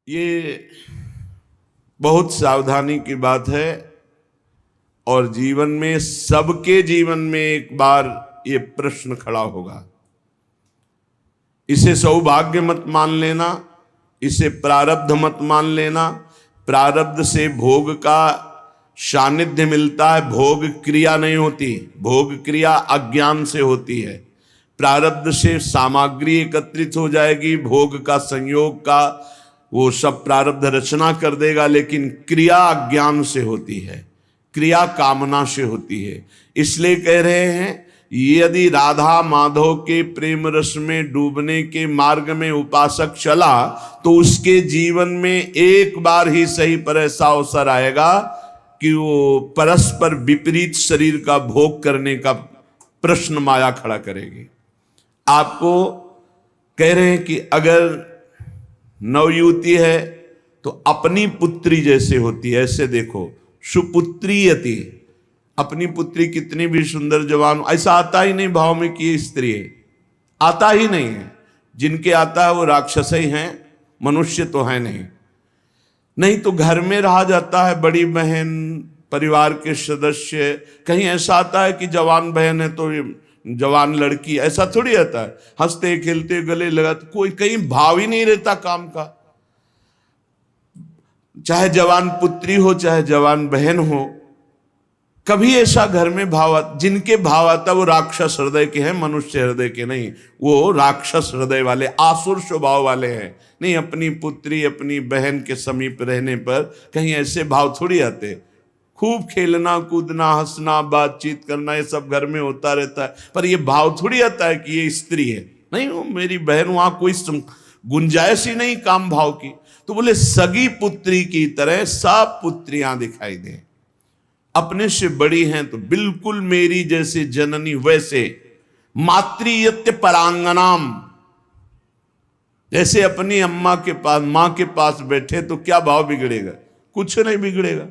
ये बहुत सावधानी की बात है और जीवन में, सबके जीवन में एक बार ये प्रश्न खड़ा होगा। इसे सौभाग्य मत मान लेना, इसे प्रारब्ध मत मान लेना। प्रारब्ध से भोग का सानिध्य मिलता है, भोग क्रिया नहीं होती। भोग क्रिया अज्ञान से होती है। प्रारब्ध से सामग्री एकत्रित हो जाएगी, भोग का संयोग का वो सब प्रारब्ध रचना कर देगा, लेकिन क्रिया अज्ञान से होती है, क्रिया कामना से होती है। इसलिए कह रहे हैं, यदि राधा माधव के प्रेम रस में डूबने के मार्ग में उपासक चला तो उसके जीवन में एक बार ही सही पर ऐसा अवसर आएगा कि वो परस्पर विपरीत शरीर का भोग करने का प्रश्न माया खड़ा करेगी। आपको कह रहे हैं कि अगर नवयुवती है तो अपनी पुत्री जैसे होती है, ऐसे देखो, सुपुत्रीयति, अपनी पुत्री कितनी भी सुंदर जवान, ऐसा आता ही नहीं भाव में कि स्त्री है, आता ही नहीं है। जिनके आता है वो राक्षस ही हैं, मनुष्य तो है नहीं। नहीं तो घर में रहा जाता है, बड़ी बहन, परिवार के सदस्य, कहीं ऐसा आता है कि जवान बहन है तो जवान लड़की, ऐसा थोड़ी आता है। हंसते खेलते गले लगाते, कोई कहीं भाव ही नहीं रहता काम का। चाहे जवान पुत्री हो चाहे जवान बहन हो, कभी ऐसा घर में भाव, जिनके भाव आता वो राक्षस हृदय के हैं, मनुष्य हृदय के नहीं। वो राक्षस हृदय वाले, आसुर स्वभाव वाले हैं। नहीं, अपनी पुत्री अपनी बहन के समीप रहने पर कहीं ऐसे भाव थोड़ी आते। खूब खेलना कूदना हंसना बातचीत करना ये सब घर में होता रहता है, पर ये भाव थोड़ी आता है कि ये स्त्री है। नहीं, वो मेरी बहन, वहां कोई गुंजाइश ही नहीं काम भाव की। तो बोले सगी पुत्री की तरह सब पुत्रियां दिखाई दें, अपने से बड़ी हैं तो बिल्कुल मेरी जैसे जननी वैसे। मातृयत्य परांगनाम, जैसे अपनी अम्मा के पास, मां के पास बैठे तो क्या भाव बिगड़ेगा? कुछ नहीं बिगड़ेगा।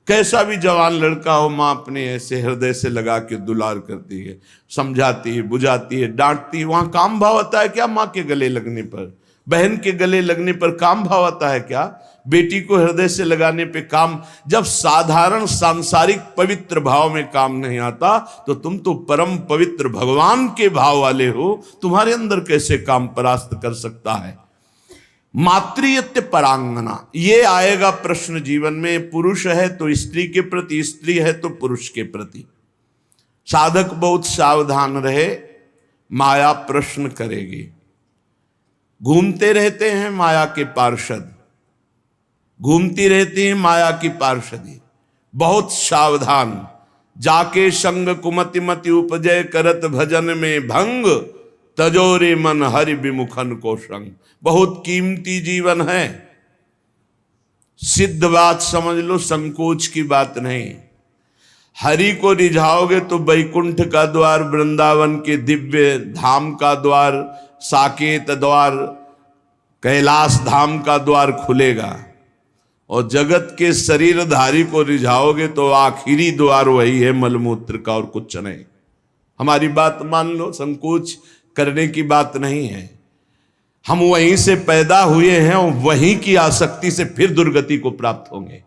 कैसा भी जवान लड़का हो, मां अपने ऐसे हृदय से लगा के दुलार करती है, समझाती है, बुझाती है, डांटती है। वहां काम भाव आता है क्या? मां के गले लगने पर, बहन के गले लगने पर काम भाव आता है क्या? बेटी को हृदय से लगाने पे काम। जब साधारण सांसारिक पवित्र भाव में काम नहीं आता तो तुम तो परम पवित्र भगवान के भाव वाले हो, तुम्हारे अंदर कैसे काम परास्त कर सकता है? मातृयत्य परांगना, ये आएगा प्रश्न जीवन में। पुरुष है तो स्त्री के प्रति, स्त्री है तो पुरुष के प्रति। साधक बहुत सावधान रहे, माया प्रश्न करेगी। घूमते रहते हैं माया के पार्षद, घूमती रहती है माया की पार्षदी। बहुत सावधान, जाके संग कुमति मति उपजय करत भजन में भंग, तजोरे मन हरि विमुखन को संग। बहुत कीमती जीवन है, सिद्ध बात समझ लो, संकोच की बात नहीं। हरि को रिझाओगे तो वैकुंठ का द्वार, वृंदावन के दिव्य धाम का द्वार, साकेत द्वार, कैलाश धाम का द्वार खुलेगा। और जगत के शरीरधारी को रिझाओगे तो आखिरी द्वार वही है, मलमूत्र का, और कुछ नहीं। हमारी बात मान लो, संकोच करने की बात नहीं है। हम वहीं से पैदा हुए हैं और वहीं की आसक्ति से फिर दुर्गति को प्राप्त होंगे।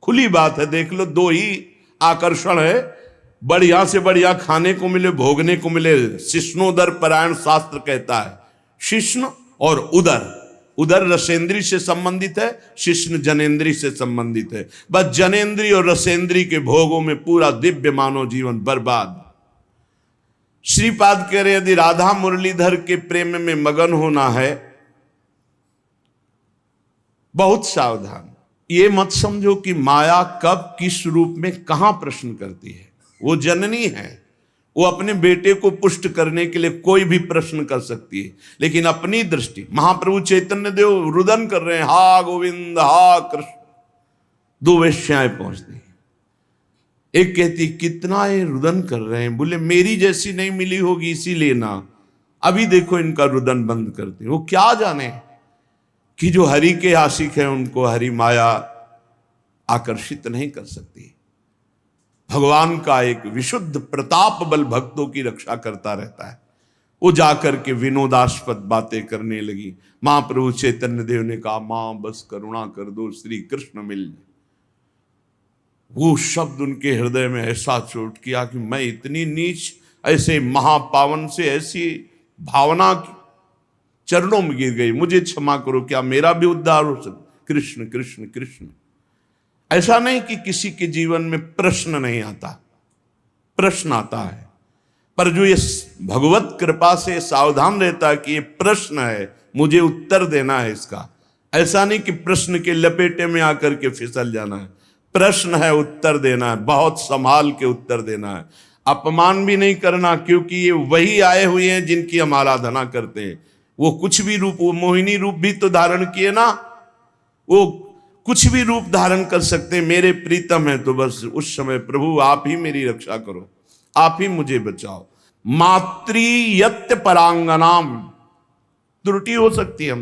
खुली बात है, देख लो, दो ही आकर्षण है, बढ़िया से बढ़िया खाने को मिले, भोगने को मिले। शिष्णोदर परायण शास्त्र कहता है, शिष्ण और उदर। उदर रसेंद्री से संबंधित है, शिष्ण जनेन्द्री से संबंधित है। बस जनेन्द्री और रसेंद्री के भोगों में पूरा दिव्य मानव जीवन बर्बाद। श्रीपाद कह रहे, यदि राधा मुरलीधर के प्रेम में मगन होना है, बहुत सावधान। ये मत समझो कि माया कब किस रूप में कहां प्रश्न करती है। वो जननी है, वो अपने बेटे को पुष्ट करने के लिए कोई भी प्रश्न कर सकती है, लेकिन अपनी दृष्टि, महाप्रभु चैतन्य देव रुदन कर रहे हैं, हा गोविंद हा कृष्ण। दो वेश्याएं पहुंचती, एक कहती कितना ये रुदन कर रहे हैं, बोले मेरी जैसी नहीं मिली होगी इसीलिए ना, अभी देखो इनका रुदन बंद करते। वो क्या जाने कि जो हरि के आशिक हैं उनको हरि माया आकर्षित नहीं कर सकती। भगवान का एक विशुद्ध प्रताप बल भक्तों की रक्षा करता रहता है। वो जाकर के विनोदास्पद बातें करने लगी। महाप्रभु चैतन्य देव ने कहा, मां बस करुणा कर दो, श्री कृष्ण मिल जाए। वो शब्द उनके हृदय में ऐसा चोट किया कि मैं इतनी नीच, ऐसे महापावन से ऐसी भावना चरणों में गिर गई, मुझे क्षमा करो, क्या मेरा भी उद्धार हो सकता? कृष्ण कृष्ण कृष्ण। ऐसा नहीं कि किसी के जीवन में प्रश्न नहीं आता, प्रश्न आता है, पर जो ये भगवत कृपा से सावधान रहता है कि ये प्रश्न है, मुझे उत्तर देना है इसका। ऐसा नहीं कि प्रश्न के लपेटे में आकर के फिसल जाना है, प्रश्न है, उत्तर देना है, बहुत संभाल के उत्तर देना है। अपमान भी नहीं करना, क्योंकि ये वही आए हुए हैं जिनकी हम आराधना करते हैं। वो कुछ भी रूप, वो मोहिनी रूप भी तो धारण किए ना, वो कुछ भी रूप धारण कर सकते हैं। मेरे प्रीतम है तो बस उस समय प्रभु आप ही मेरी रक्षा करो, आप ही मुझे बचाओ। मातृयत्य परांगनाम, त्रुटि हो सकती है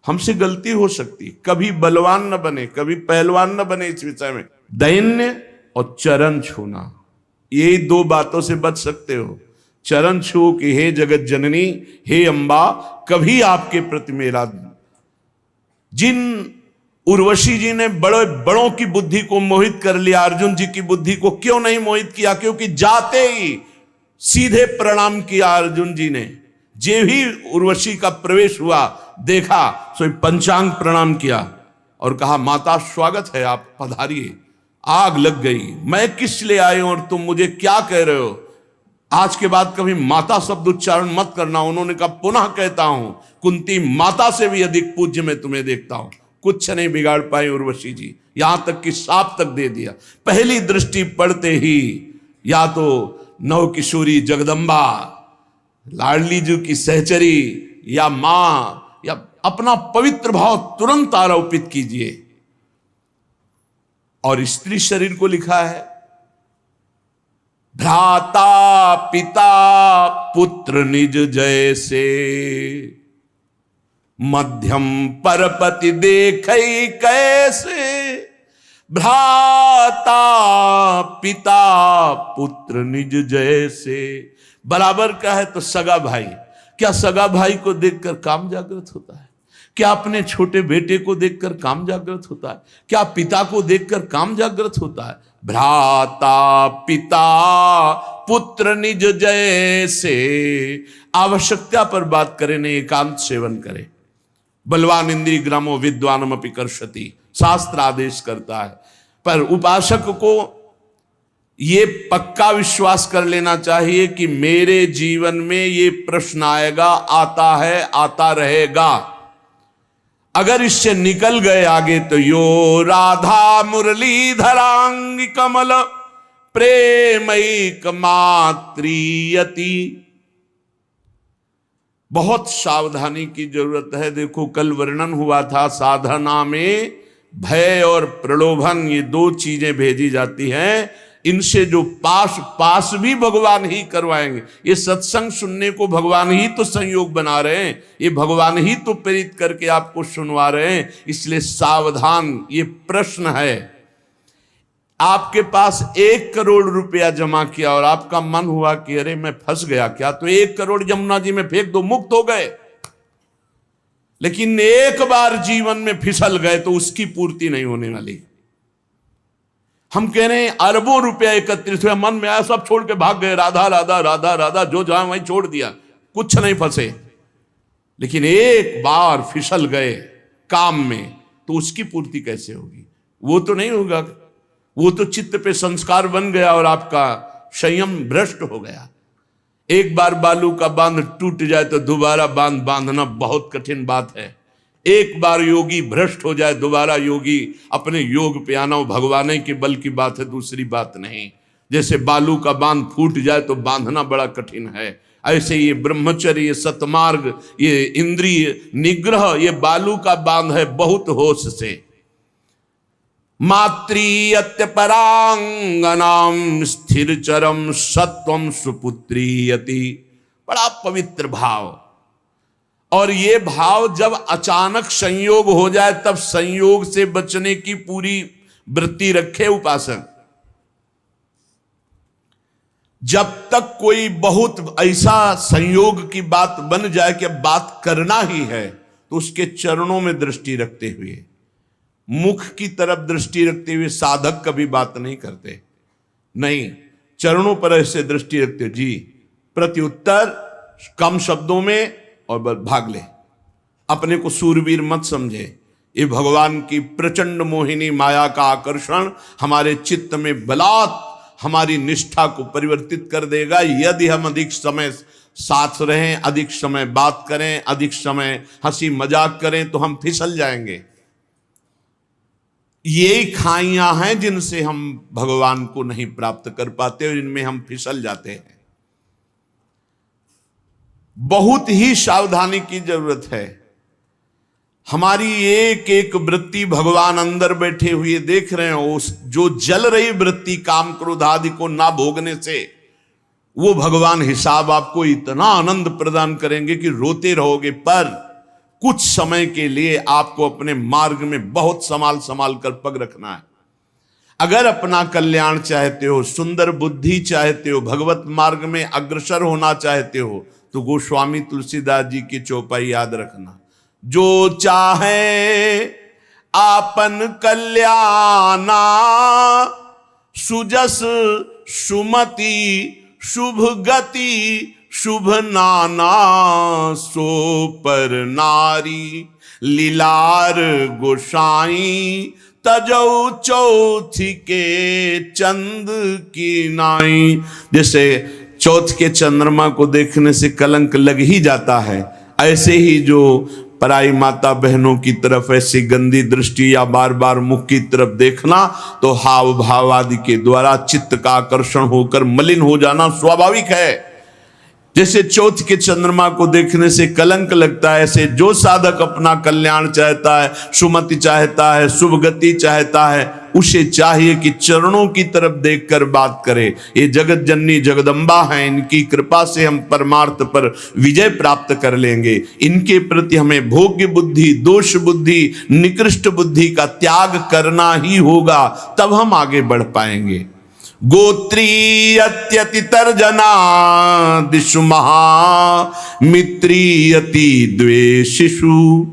हमसे गलती हो सकती, कभी बलवान न बने, कभी पहलवान न बने इस विषय में। दैन्य और चरण छूना, यही दो बातों से बच सकते हो। चरण छू कि हे जगत जननी, हे अंबा, कभी आपके प्रति मेरा। जिन उर्वशी जी ने बड़े बड़ों की बुद्धि को मोहित कर लिया, अर्जुन जी की बुद्धि को क्यों नहीं मोहित किया? क्योंकि जाते ही सीधे प्रणाम किया अर्जुन जी ने। जे ही उर्वशी का प्रवेश हुआ, देखा सो पंचांग प्रणाम किया और कहा, माता स्वागत है, आप पधारिए। आग लग गई, मैं किस लिए आए और तुम मुझे क्या कह रहे हो? आज के बाद कभी माता शब्द उच्चारण मत करना। उन्होंने कहा, पुनः कहता हूं, कुंती माता से भी अधिक पूज्य मैं तुम्हें देखता हूं। कुछ नहीं बिगाड़ पाई उर्वशी जी, यहां तक कि साप तक दे दिया। पहली दृष्टि पड़ते ही या तो नव किशोरी जगदम्बा, लाडली जी की सहचरी, या मां, या अपना पवित्र भाव तुरंत आरोपित कीजिए। और स्त्री शरीर को लिखा है, भ्राता पिता पुत्र निज जैसे, मध्यम परपति देखै कैसे। भ्राता पिता पुत्र निज जैसे, बराबर का है तो सगा भाई। क्या सगा भाई को देखकर काम जागृत होता है? क्या अपने छोटे बेटे को देखकर काम जागृत होता है? क्या पिता को देखकर काम जागृत होता है? भ्राता पिता पुत्र निज जैसे। आवश्यकता पर बात करें, नहीं एकांत सेवन करें। बलवान इंद्रिय ग्रामो विद्वानम अपि कर्षति, शास्त्र आदेश करता है। पर उपासक को ये पक्का विश्वास कर लेना चाहिए कि मेरे जीवन में ये प्रश्न आएगा, आता है, आता रहेगा। अगर इससे निकल गए आगे तो यो राधा मुरलीधरांग कमल प्रेमैक मात्रियति। बहुत सावधानी की जरूरत है। देखो, कल वर्णन हुआ था साधना में भय और प्रलोभन, ये दो चीजें भेजी जाती हैं। इनसे जो पास भी भगवान ही करवाएंगे। ये सत्संग सुनने को भगवान ही तो संयोग बना रहे हैं, ये भगवान ही तो प्रेरित करके आपको सुनवा रहे हैं। इसलिए सावधान। ये प्रश्न है, आपके पास 1 करोड़ रुपया जमा किया और आपका मन हुआ कि अरे मैं फंस गया क्या, तो 1 करोड़ यमुना जी में फेंक दो, मुक्त हो गए। लेकिन एक बार जीवन में फिसल गए तो उसकी पूर्ति नहीं होने वाली। हम कह रहे हैं अरबों रुपया एकत्रित हुआ, मन में आया सब छोड़ के भाग गए, राधा राधा राधा राधा, जो जहां वहीं छोड़ दिया, कुछ नहीं फंसे। लेकिन एक बार फिसल गए काम में तो उसकी पूर्ति कैसे होगी? वो तो नहीं होगा। वो तो चित्त पे संस्कार बन गया और आपका संयम भ्रष्ट हो गया। एक बार बालू का बांध टूट जाए तो दोबारा बांध बांधना बहुत कठिन बात है। एक बार योगी भ्रष्ट हो जाए, दोबारा योगी अपने योग पे आना भगवान के बल की बात है, दूसरी बात नहीं। जैसे बालू का बांध फूट जाए तो बांधना बड़ा कठिन है, ऐसे ये ब्रह्मचर्य, ये सतमार्ग, ये इंद्रिय निग्रह, ये बालू का बांध है, बहुत होश से। मातृयत्य परांगनाम स्थिर चरम सत्वम सुपुत्रीयति। बड़ा पवित्र भाव। और ये भाव जब अचानक संयोग हो जाए तब संयोग से बचने की पूरी वृत्ति रखे उपासक। जब तक कोई बहुत ऐसा संयोग की बात बन जाए कि बात करना ही है, तो उसके चरणों में दृष्टि रखते हुए, मुख की तरफ दृष्टि रखते हुए साधक कभी बात नहीं करते। नहीं, चरणों पर ऐसे दृष्टि रखते, जी प्रत्युत्तर कम शब्दों में और भाग ले। अपने को सूरवीर मत समझे। ये भगवान की प्रचंड मोहिनी माया का आकर्षण हमारे चित्त में बलात् हमारी निष्ठा को परिवर्तित कर देगा, यदि हम अधिक समय साथ रहें, अधिक समय बात करें, अधिक समय हंसी मजाक करें, तो हम फिसल जाएंगे। ये खाइयां हैं जिनसे हम भगवान को नहीं प्राप्त कर पाते और इनमें हम फिसल जाते हैं। बहुत ही सावधानी की जरूरत है। हमारी एक एक वृत्ति भगवान अंदर बैठे हुए देख रहे हो। उस जो जल रही वृत्ति काम क्रोध आदि को ना भोगने से, वो भगवान हिसाब आपको इतना आनंद प्रदान करेंगे कि रोते रहोगे। पर कुछ समय के लिए आपको अपने मार्ग में बहुत संभाल संभाल कर पग रखना है। अगर अपना कल्याण चाहते हो, सुंदर बुद्धि चाहते हो, भगवत मार्ग में अग्रसर होना चाहते हो, तो गोस्वामी तुलसीदास जी की चौपाई याद रखना। जो चाहे आपन कल्याणा, सुजस सुमति शुभ गति शुभ नाना, सो पर नारी लीलार गोसाई, तजौ चौथी के चंद की नाई। जैसे चौथ के चंद्रमा को देखने से कलंक लग ही जाता है, ऐसे ही जो पराई माता बहनों की तरफ ऐसी गंदी दृष्टि या बार बार मुख की तरफ देखना, तो हाव भाव आदि के द्वारा चित्त का आकर्षण होकर मलिन हो जाना स्वाभाविक है। जैसे चौथ के चंद्रमा को देखने से कलंक लगता है, ऐसे जो साधक अपना कल्याण चाहता है, सुमति चाहता है, शुभ गति चाहता है, उसे चाहिए कि चरणों की तरफ देखकर बात करे। ये जगत जननी जगदम्बा हैं, इनकी कृपा से हम परमार्थ पर विजय प्राप्त कर लेंगे। इनके प्रति हमें भोग्य बुद्धि, दोष बुद्धि, निकृष्ट बुद्धि का त्याग करना ही होगा, तब हम आगे बढ़ पाएंगे। गोत्रीयत्यति तर्जना दिशु महा मित्रीयति द्वेषिषु।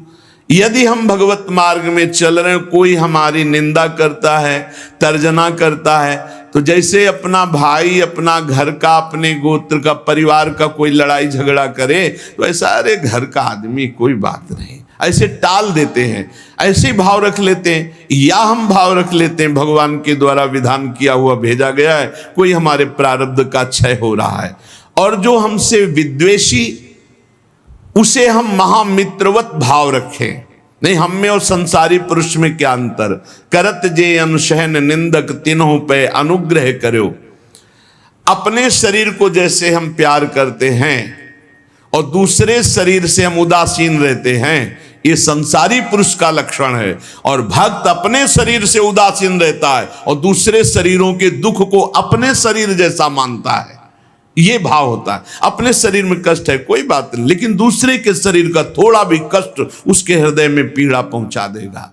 यदि हम भगवत मार्ग में चल रहे हैं, कोई हमारी निंदा करता है, तर्जना करता है, तो जैसे अपना भाई, अपना घर का, अपने गोत्र का, परिवार का कोई लड़ाई झगड़ा करे, तो ऐसा अरे घर का आदमी कोई बात नहीं, ऐसे टाल देते हैं, ऐसे भाव रख लेते हैं। या हम भाव रख लेते हैं भगवान के द्वारा विधान किया हुआ भेजा गया है, कोई हमारे प्रारब्ध का क्षय हो रहा है, और जो हमसे विद्वेषी, उसे हम महामित्रवत भाव रखें। नहीं, हम में और संसारी पुरुष में क्या अंतर। करत जे अनुशहन निंदक तिन्हों पे अनुग्रह करो। अपने शरीर को जैसे हम प्यार करते हैं और दूसरे शरीर से हम उदासीन रहते हैं, ये संसारी पुरुष का लक्षण है। और भक्त अपने शरीर से उदासीन रहता है और दूसरे शरीरों के दुख को अपने शरीर जैसा मानता है। ये भाव होता है। अपने शरीर में कष्ट है कोई बात नहीं, लेकिन दूसरे के शरीर का थोड़ा भी कष्ट उसके हृदय में पीड़ा पहुंचा देगा।